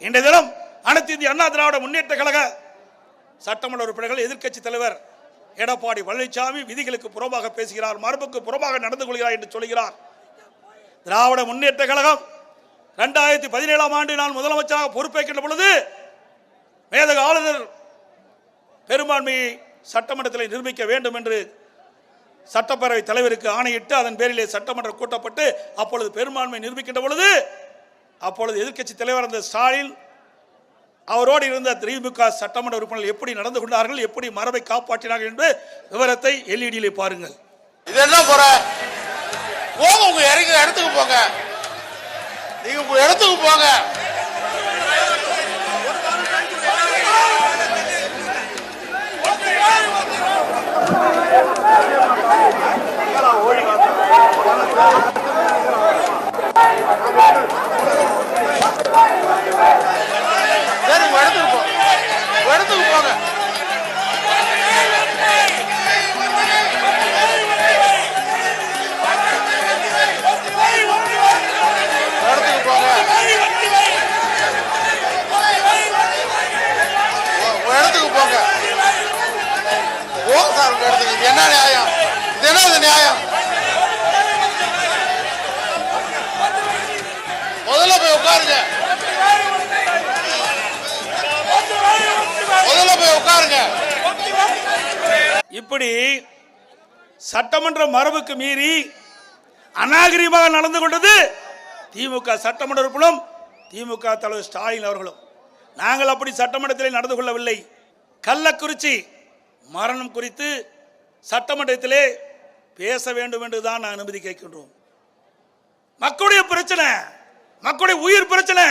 இன்றைய தினம் அனைத்து இந்திய அண்ணா திராவிட முன்னேற்ற கழக சட்டமன்ற உறுப்பினர்கள் எதிர்க்கட்சி தலைவர் எடப்பாடி பழனிசாமி விதிகளுக்கு புறம்பாக பேசுகிறார், மரபுக்கு புறம்பாக நடந்து கொள்கிறார் என்று சொல்கிறார். திராவிட முன்னேற்ற கழகம் 2017ஆம் ஆண்டு நான் முதலமைச்சராக பொறுப்பேற்கின்ற பொழுது மேதக ஆளுநர் பெரும்பான்மையை சட்டமன்றத்தில் நிரூபிக்க வேண்டும் என்று சட்டப்பேரவை தலைவருக்கு ஆணையிட்டு அதன் பேரிலே சட்டமன்றம் கூட்டப்பட்டு அப்பொழுது பெரும்பான்மை நிரூபிக்கின்ற பொழுது அப்பொழுது எதிர்க்கட்சி தலைவர் அந்த ஸ்டாலின் அவரோடு இருந்த திமுக சட்டமன்ற உறுப்பினர்கள் எப்படி நடந்து கொண்டார்கள், எப்படி மரபை காப்பாற்றினார்கள் என்று விவரத்தை எல்இடியிலே பாருங்கள். இதெல்லாம் போற போங்க, உங்க இடத்துக்கு போங்க, நீங்க உங்க இடத்துக்கு போங்க. சரி, உங்க இடத்துக்கு போங்க, இடத்துக்கு போங்க. என்ன நியாயம்? இது என்ன நியாயம்? முதல்ல போய் உட்காருங்க, முதல்ல போய் உட்காருங்க. இப்படி சட்டமன்ற மரபுக்கு மீறி அநாகரிகமாக நடந்து கொண்டது திமுக சட்டமன்ற உறுப்பினரும் திமுக தலைவர் ஸ்டாலின் அவர்களும். நாங்கள் அப்படி சட்டமன்றத்தில் நடந்து கொள்ளவில்லை. கள்ளக்குறிச்சி மரணம் குறித்து சட்டமன்றத்திலே பேச வேண்டும் என்றுதான் நான் அனுமதி கேட்கின்றோம். மக்களுடைய பிரச்சனை, மக்களுடைய உயிர் பிரச்சனை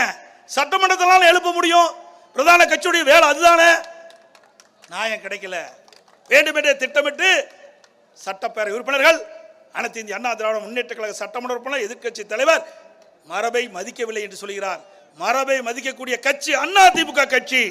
சட்டமன்றத்தினால் எழுப்ப முடியும். பிரதான கட்சியுடைய வேலை அதுதானே. நியாயம் கிடைக்கல. வேண்டுமென்றே திட்டமிட்டு சட்டப்பேரவை உறுப்பினர்கள் அனைத்து இந்திய அண்ணா திராவிட முன்னேற்ற கழக சட்டமன்ற உறுப்பினர் எதிர்க்கட்சி தலைவர் மரபை மதிக்கவில்லை என்று சொல்கிறார். மரபை மதிக்கக்கூடிய கட்சி அண்ணா திமுக கட்சி.